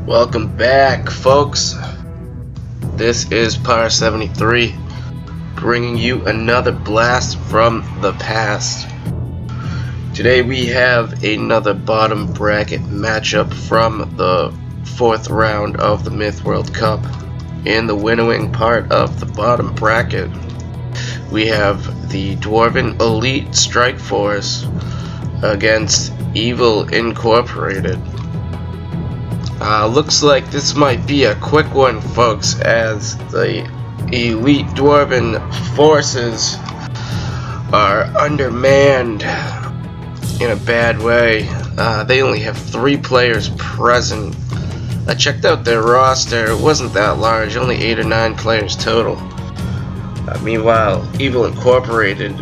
Welcome back, folks. This is Power 73, bringing you another blast from the past. Today we have another bottom bracket matchup from the 4th round of the Myth World Cup. In the winnowing part of the bottom bracket, we have the Dwarven Elite Strike Force against Evil Incorporated. Looks like this might be a quick one, folks, as the elite Dwarven forces are undermanned in a bad way. They only have 3 players present. I checked out their roster. It wasn't that large, only 8 or 9 players total. Meanwhile, Evil Incorporated,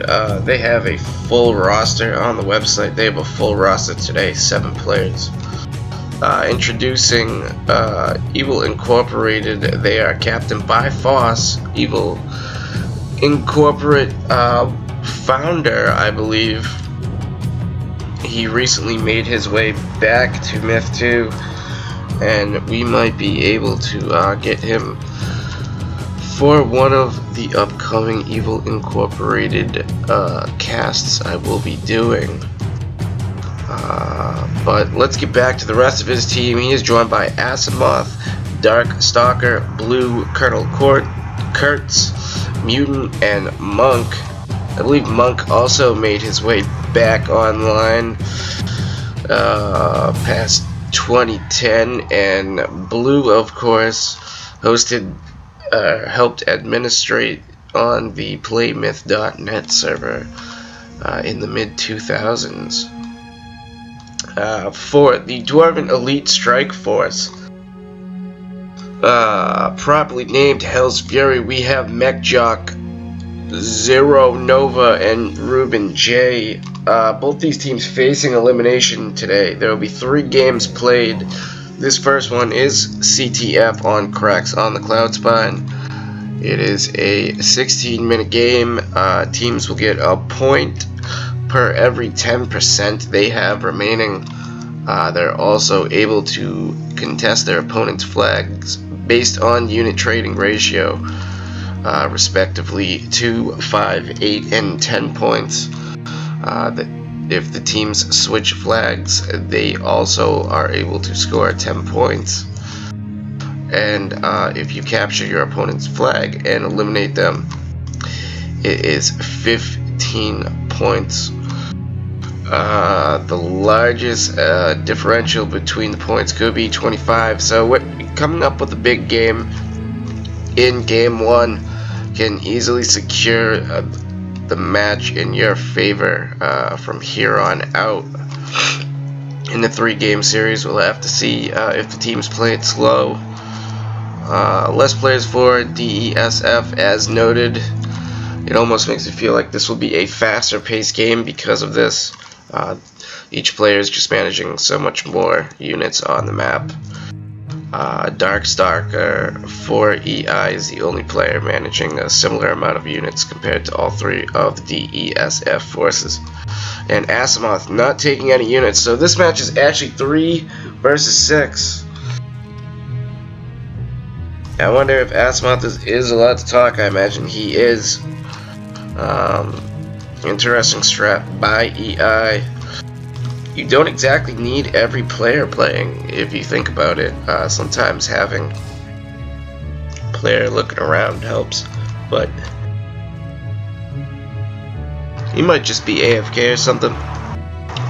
they have a full roster on the website. They have a full roster today, 7 players. Introducing Evil Incorporated, they are captained by Foss, Evil Incorporate founder, I believe. He recently made his way back to Myth 2, and we might be able to get him for one of the upcoming Evil Incorporated casts I will be doing. But let's get back to the rest of his team. He is joined by Asamoth, Dark Stalker, Blue, Colonel Kurtz, Mutant, and Monk. I believe Monk also made his way back online past 2010, and Blue, of course, helped administrate on the playmyth.net server in the mid-2000s. For the Dwarven Elite Strike Force, properly named Hell's Fury, we have MechJock, Zero Nova, and Ruben J. Both these teams facing elimination today. There will be 3 games played. This first one is CTF on Cracks on the Cloudspine. It is a 16-minute game. Teams will get a point per every 10% they have remaining. They're also able to contest their opponent's flags based on unit trading ratio, respectively 2, 5, 8, and 10 points. If the teams switch flags, they also are able to score 10 points. And if you capture your opponent's flag and eliminate them, it is 15 points. The largest differential between the points could be 25. So coming up with a big game in game 1 can easily secure the match in your favor from here on out. In the 3-game series, we'll have to see if the teams play it slow. Less players for DESF, as noted. It almost makes it feel like this will be a faster paced game because of this. Each player is just managing so much more units on the map. Dark Stalker for EI is the only player managing a similar amount of units compared to all 3 of the DESF forces. And Asamoth not taking any units, so this match is actually 3 versus 6. I wonder if Asamoth is allowed to talk. I imagine he is. Interesting strat by EI. You don't exactly need every player playing, if you think about it. Sometimes having a player looking around helps, but he might just be AFK or something.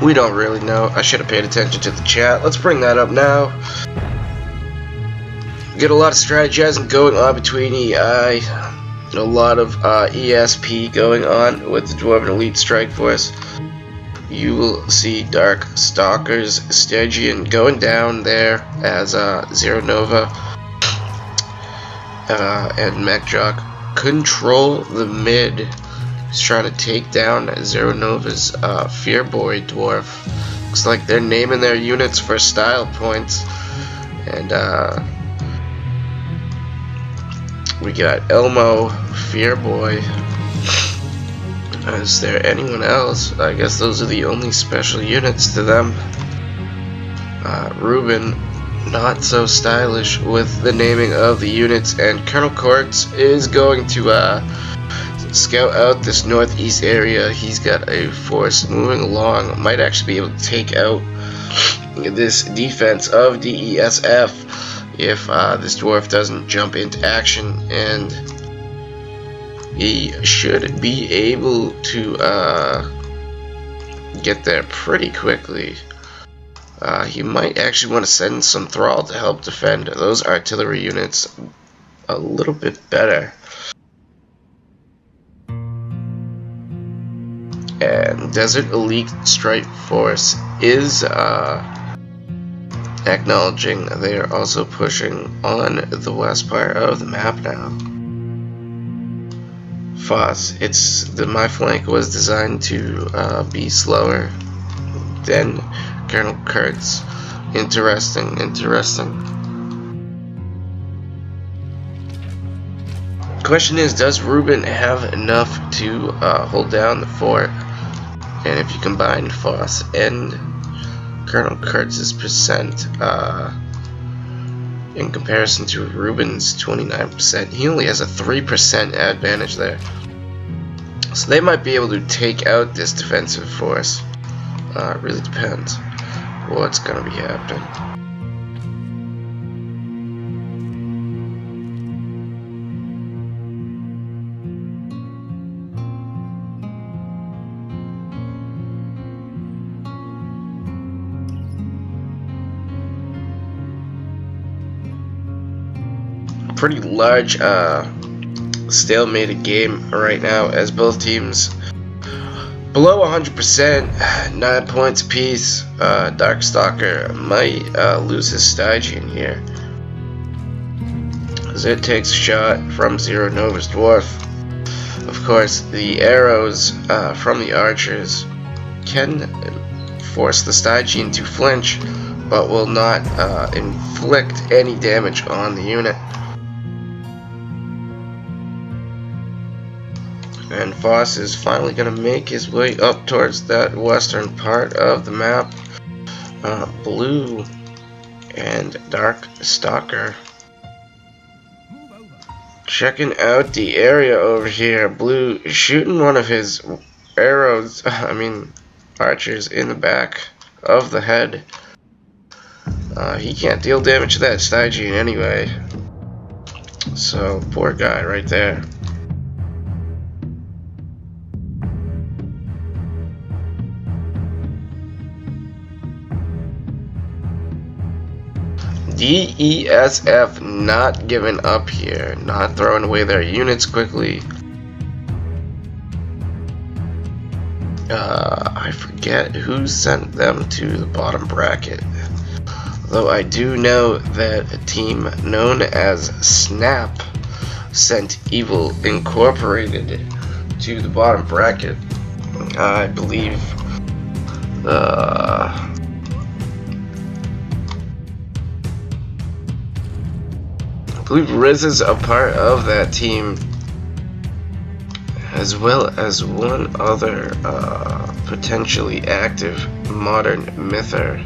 We don't really know. I should have paid attention to the chat. Let's bring that up now. Get a lot of strategizing going on between EI. A lot of ESP going on with the Dwarven Elite Strike Force. You will see Dark Stalker's Stygian going down there as Zero Nova and MechJock control the mid. He's trying to take down Zero Nova's Fearboy Dwarf. Looks like they're naming their units for style points. And we got Elmo, Fearboy. Is there anyone else? I guess those are the only special units to them. Ruben not so stylish with the naming of the units, and Colonel Kurtz is going to scout out this northeast area. He's got a force moving along, might actually be able to take out this defense of DESF if this dwarf doesn't jump into action, and he should be able to get there pretty quickly. He might actually want to send some thrall to help defend those artillery units a little bit better. And Desert Elite Strike Force is acknowledging they are also pushing on the west part of the map now. Foss, my flank was designed to be slower than Colonel Kurtz. Interesting. Question is, does Ruben have enough to hold down the fort? And if you combine Foss and Colonel Kurtz's percent in comparison to Ruben's 29%, he only has a 3% advantage there. So they might be able to take out this defensive force. It really depends what's going to be happening. Pretty large stalemated game right now, as both teams below 100%, 9 points apiece. Darkstalker might lose his Stygian here, as it takes a shot from Zero Nova's dwarf. Of course, the arrows from the archers can force the Stygian to flinch, but will not inflict any damage on the unit. And Foss is finally going to make his way up towards that western part of the map. Blue and Darkstalker checking out the area over here. Blue shooting one of his arrows, archers, in the back of the head. He can't deal damage to that Stygian anyway. So, poor guy right there. DESF not giving up here, not throwing away their units quickly. I forget who sent them to the bottom bracket, though I do know that a team known as Snap sent Evil Incorporated to the bottom bracket. I believe Riz is a part of that team, as well as one other potentially active modern myther.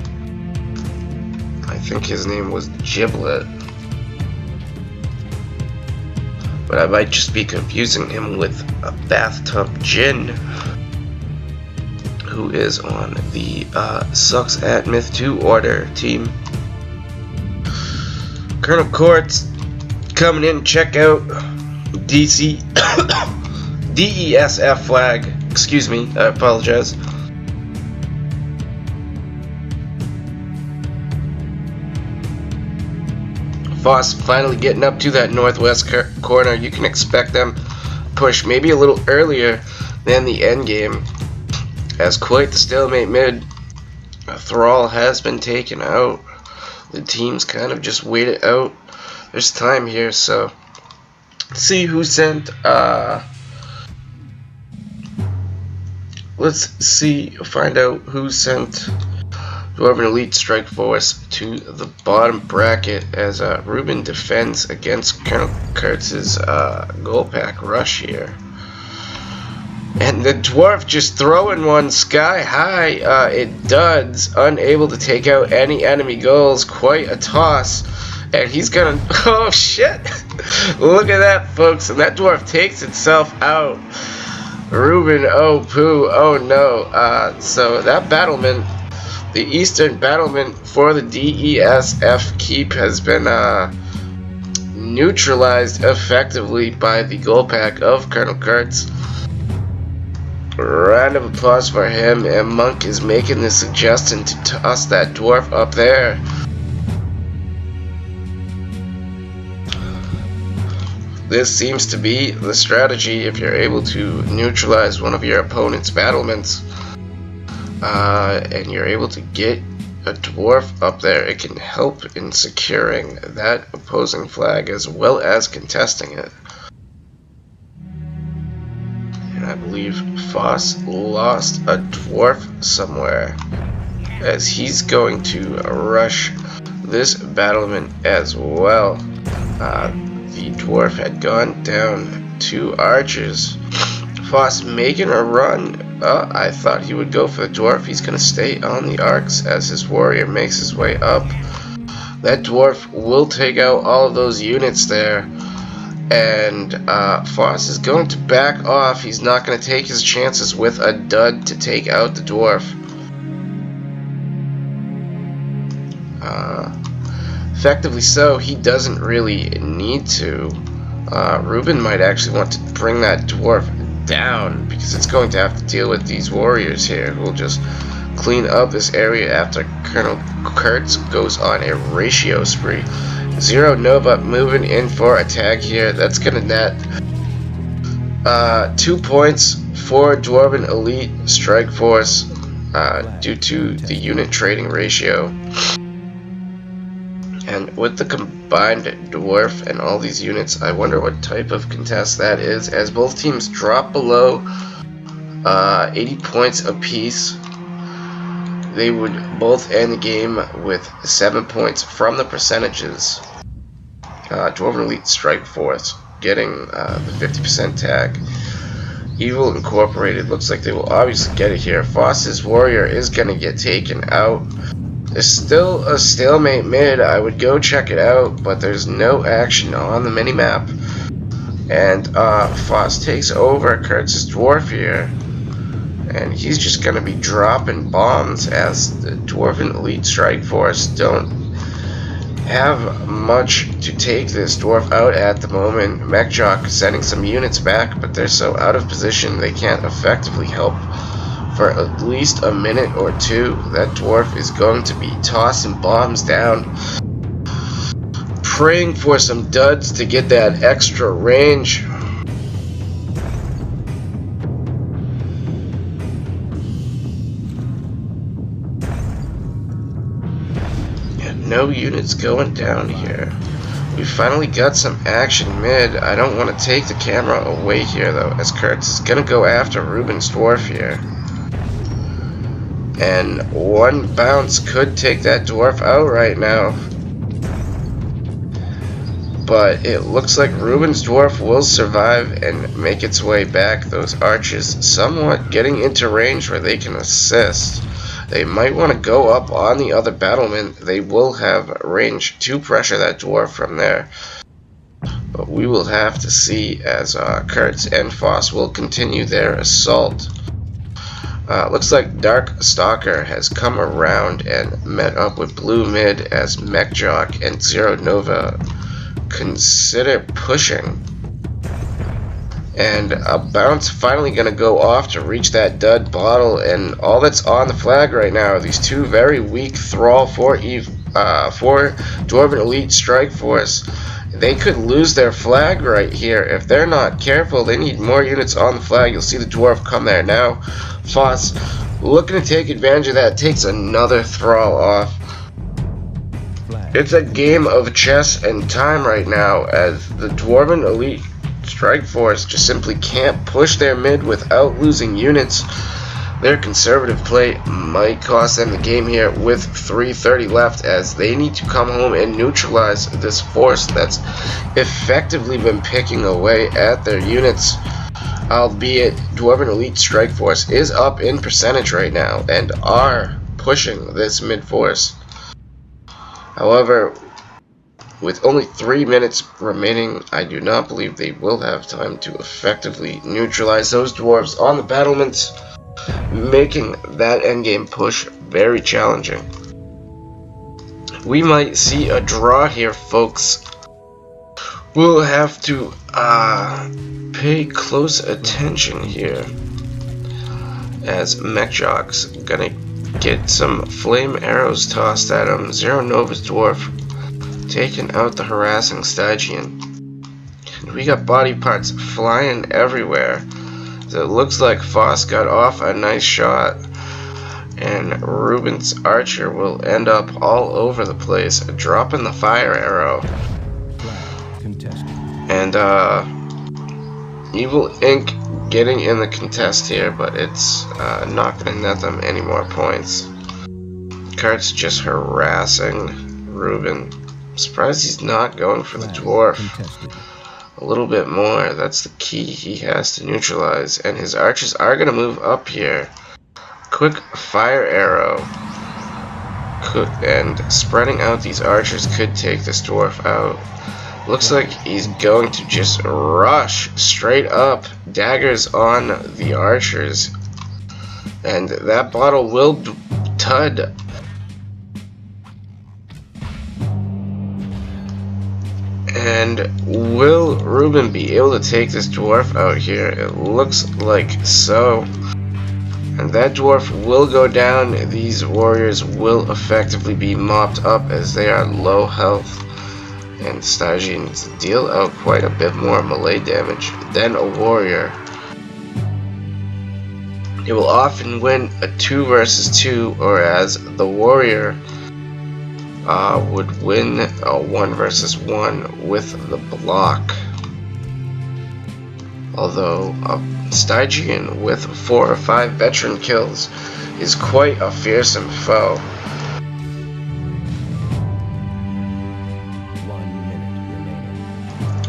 I think his name was Giblet, but I might just be confusing him with a Bathtub Jin, who is on the Sucks at Myth 2 order team. Colonel Kurtz coming in, check out DESF flag. Excuse me, I apologize. Foss finally getting up to that northwest corner. You can expect them push maybe a little earlier than the end game, as quite the stalemate mid. A thrall has been taken out. The teams kind of just waited out. There's time here, so let's see who sent. Find out who sent Dwarven Elite Strike Force to the bottom bracket, as Ruben defends against Colonel Kurtz's gold pack rush here. And the dwarf just throwing one sky high. It does, unable to take out any enemy goals. Quite a toss. And he's gonna, oh shit, look at that, folks, and that dwarf takes itself out. Ruben, oh poo, oh no. So that battlement, the eastern battlement for the DESF keep, has been neutralized effectively by the goal pack of Colonel Kurtz. Round of applause for him, and Monk is making the suggestion to toss that dwarf up there. This seems to be the strategy if you're able to neutralize one of your opponent's battlements, and you're able to get a dwarf up there. It can help in securing that opposing flag as well as contesting it. And I believe Foss lost a dwarf somewhere, as he's going to rush this battlement as well. The dwarf had gone down 2 archers. Foss making a run. I thought he would go for the dwarf. He's going to stay on the arcs as his warrior makes his way up. That dwarf will take out all of those units there. And Foss is going to back off. He's not going to take his chances with a dud to take out the dwarf. Effectively so, he doesn't really need to. Ruben might actually want to bring that dwarf down, because it's going to have to deal with these warriors here who will just clean up this area after Colonel Kurtz goes on a ratio spree. Zero Nova moving in for a tag here. That's going to net 2 points for Dwarven Elite Strike Force due to the unit trading ratio. And with the combined dwarf and all these units, I wonder what type of contest that is, as both teams drop below 80 points apiece. They would both end the game with 7 points from the percentages. Dwarven Elite Strike Force getting the 50% tag. Evil Incorporated looks like they will obviously get it here. Foss's warrior is going to get taken out. There's still a stalemate mid. I would go check it out, but there's no action on the minimap. And Foss takes over Kurtz's dwarf here. And he's just going to be dropping bombs, as the Dwarven Elite Strike Force don't have much to take this dwarf out at the moment. MechJock is sending some units back, but they're so out of position they can't effectively help for at least a minute or 2. That dwarf is going to be tossing bombs down, praying for some duds to get that extra range. No units going down here. We finally got some action mid. I don't want to take the camera away here though, as Kurtz is gonna go after Ruben's dwarf here. And one bounce could take that dwarf out right now. But it looks like Ruben's dwarf will survive and make its way back. Those archers somewhat getting into range where they can assist. They might want to go up on the other battlement. They will have range to pressure that dwarf from there. But we will have to see, as Kurtz and Foss will continue their assault. Looks like Dark Stalker has come around and met up with Blue Mid, as MechJock and Zero Nova consider pushing. And a bounce finally going to go off to reach that dud bottle, and all that's on the flag right now are these 2 very weak Thrall for Dwarven Elite Strike Force. They could lose their flag right here if they're not careful. They need more units on the flag. You'll see the dwarf come there now. Foss looking to take advantage of that, takes another Thrall off. It's a game of chess and time right now, as the Dwarven Elite Strike Force just simply can't push their mid without losing units. Their conservative play might cost them the game here with 3:30 left, as they need to come home and neutralize this force that's effectively been picking away at their units. albeit Dwarven Elite Strike Force is up in percentage right now and are pushing this mid-force. However, with only 3 minutes remaining, I do not believe they will have time to effectively neutralize those dwarves on the battlements, making that endgame push very challenging. We might see a draw here, folks. We'll have to pay close attention here, as MechJock's gonna get some flame arrows tossed at him. Zero Nova's dwarf taking out the harassing Stygian. We got body parts flying everywhere. So it looks like Foss got off a nice shot, and Ruben's archer will end up all over the place, dropping the fire arrow. And Evil Ink getting in the contest here, but it's not going to net them any more points. Kurt's just harassing Ruben. I'm surprised he's not going for the dwarf a little bit more. That's the key he has to neutralize, and his archers are going to move up here. Quick fire arrow, and spreading out these archers could take this dwarf out. Looks like he's going to just rush straight up, daggers on the archers, and that bottle will tud. And will Ruben be able to take this dwarf out here? It looks like so. And that dwarf will go down. These warriors will effectively be mopped up as they are low health. And Stygian needs to deal out quite a bit more melee damage than a warrior. He will often win a 2 versus 2, whereas the warrior would win a 1 versus 1 with the block. Although Stygian with 4 or 5 veteran kills is quite a fearsome foe.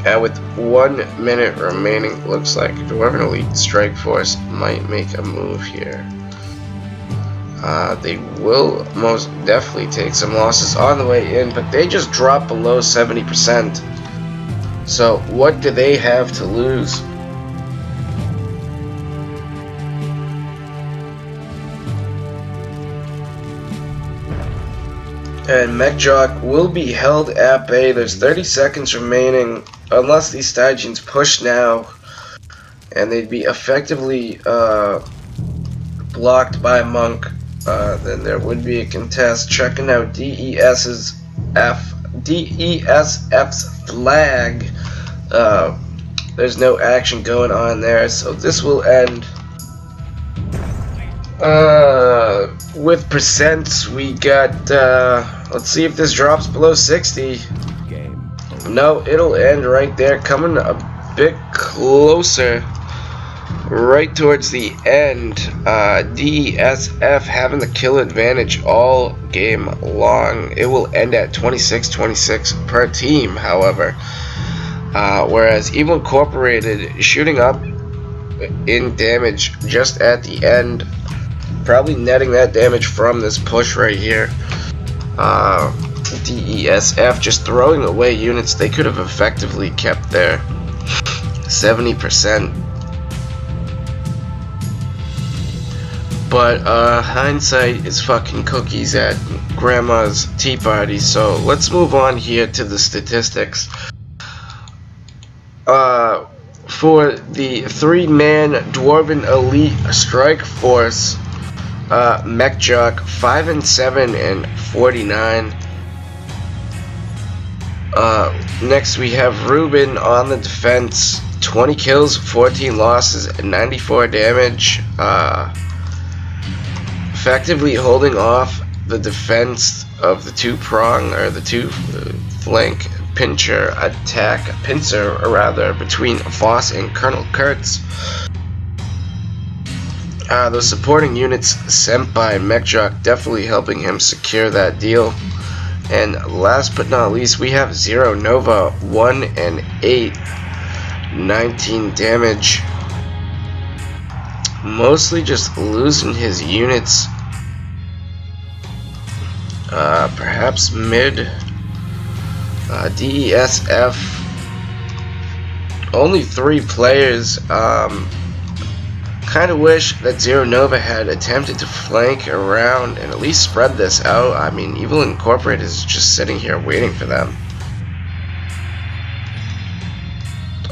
And with 1 minute remaining, looks like Dwarven Elite Strike Force might make a move here. They will most definitely take some losses on the way in, but they just dropped below 70%. So what do they have to lose? And MechJock will be held at bay. There's 30 seconds remaining, unless these Stygians push now, and they'd be effectively blocked by Monk. Then there would be a contest. Checking out DESF's flag. There's no action going on there, so this will end. With percents, we got, let's see if this drops below 60. No, it'll end right there, coming a bit closer, right towards the end. DESF having the kill advantage all game long. It will end at 26-26 per team, however. Whereas Evil Incorporated shooting up in damage just at the end, probably netting that damage from this push right here. DESF just throwing away units they could have effectively kept there. 70%. But hindsight is fucking cookies at grandma's tea party, so let's move on here to the statistics. For the 3-man Dwarven Elite Strike Force, MechJock 5-7 and 49. Next we have Ruben on the defense, 20 kills, 14 losses, and 94 damage. Effectively holding off the defense of the two-prong, or the two-flank pincer between Voss and Colonel Kurtz. Those supporting units sent by MechJock definitely helping him secure that deal. And last but not least, we have Zero Nova 1 and 8, 19 damage. mostly just losing his units. Perhaps mid. DESF. Only 3 players. Kind of wish that Zero Nova had attempted to flank around and at least spread this out. I mean, Evil Incorporated is just sitting here waiting for them.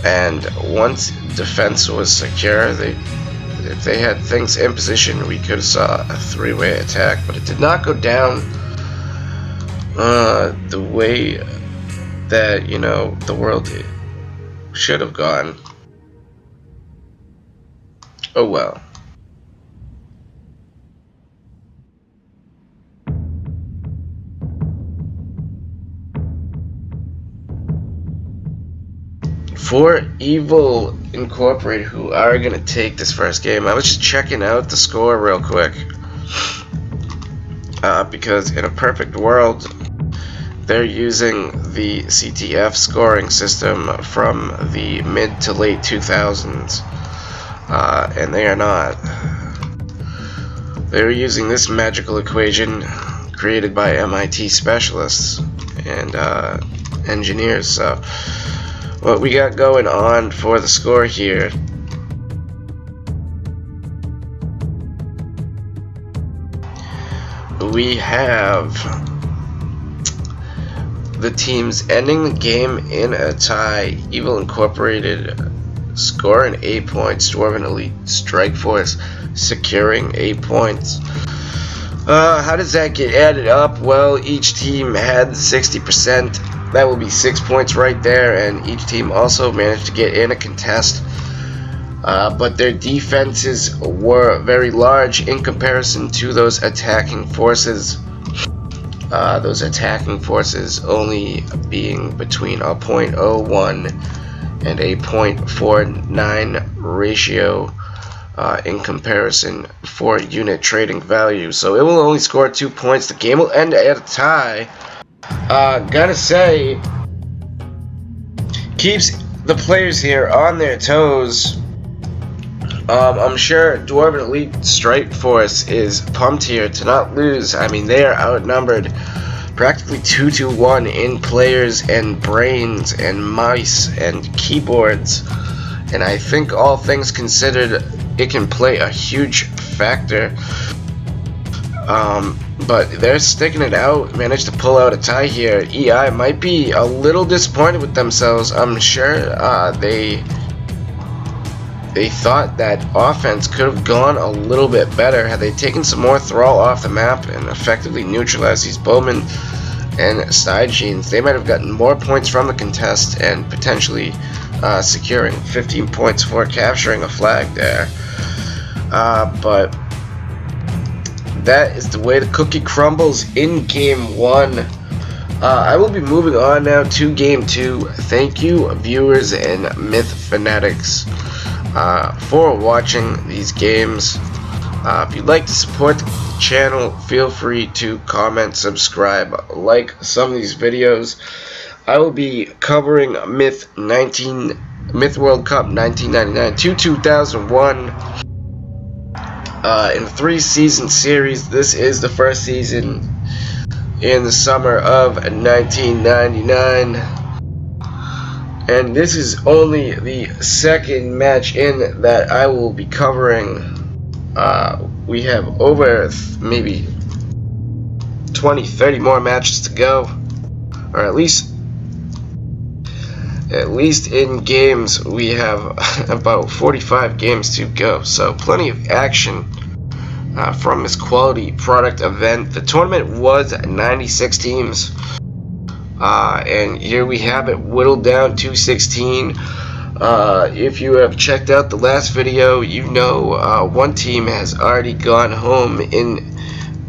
And once defense was secure, if they had things in position, we could have saw a 3-way attack, but it did not go down the way that, you know, the world should have gone. Oh well. For Evil Incorporated, who are going to take this first game, I was just checking out the score real quick. Because in a perfect world, they're using the CTF scoring system from the mid to late 2000s. And they are not. They're using this magical equation created by MIT specialists and engineers. So what we got going on for the score here. We have the teams ending the game in a tie. Evil Incorporated scoring 8 points. Dwarven Elite Strike Force securing 8 points. How does that get added up? Well, each team had 60%. That will be 6 points right there, and each team also managed to get in a contest. But their defenses were very large in comparison to those attacking forces. Those attacking forces only being between a 0.01 and a 0.49 ratio in comparison for unit trading value. So it will only score 2 points. The game will end at a tie. Gotta say, keeps the players here on their toes. I'm sure Dwarven Elite Strike Force is pumped here to not lose. I mean, they are outnumbered practically 2-to-1 in players and brains and mice and keyboards. And I think, all things considered, it can play a huge factor. But they're sticking it out, managed to pull out a tie here. EI might be a little disappointed with themselves. I'm sure they thought that offense could have gone a little bit better had they taken some more Thrall off the map and effectively neutralized these Bowmen and Side Genes. They might have gotten more points from the contest and potentially securing 15 points for capturing a flag there. But that is the way the cookie crumbles in Game 1. I will be moving on now to Game 2. Thank you, viewers and Myth Fanatics, for watching these games. If you'd like to support the channel, feel free to comment, subscribe, like some of these videos. I will be covering Myth World Cup 1999 to 2001 in a 3-season series. This is the first season in the summer of 1999. And this is only the second match in that I will be covering. We have over maybe 20-30 more matches to go, or at least in games we have about 45 games to go. So plenty of action from this quality product event. The tournament was 96 teams. And here we have it whittled down to 16. If you have checked out the last video, you know one team has already gone home in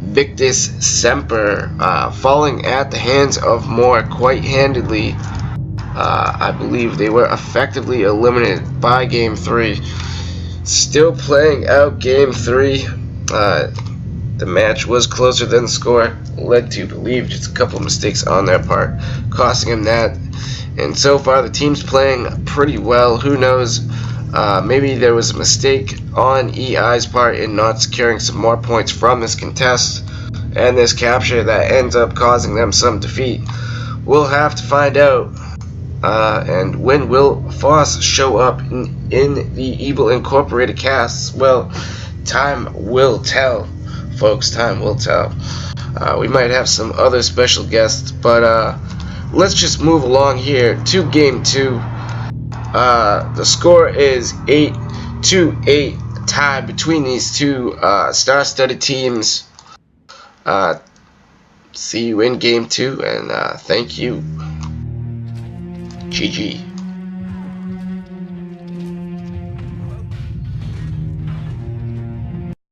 Victus Semper, falling at the hands of Moore quite handedly. I believe they were effectively eliminated by Game 3. Still playing out Game 3. The match was closer than the score led to believe. Just a couple of mistakes on their part, costing him that. And so far, the team's playing pretty well. Who knows Maybe there was a mistake on EI's part in not securing some more points from this contest and this capture that ends up causing them some defeat. We'll have to find out. And when will Foss show up in the Evil Incorporated casts? Well, time will tell, folks. Time will tell. We might have some other special guests, but let's just move along here to game 2. The score is 8-8, tie between these two star-studded teams. See you in game 2, and thank you. GG.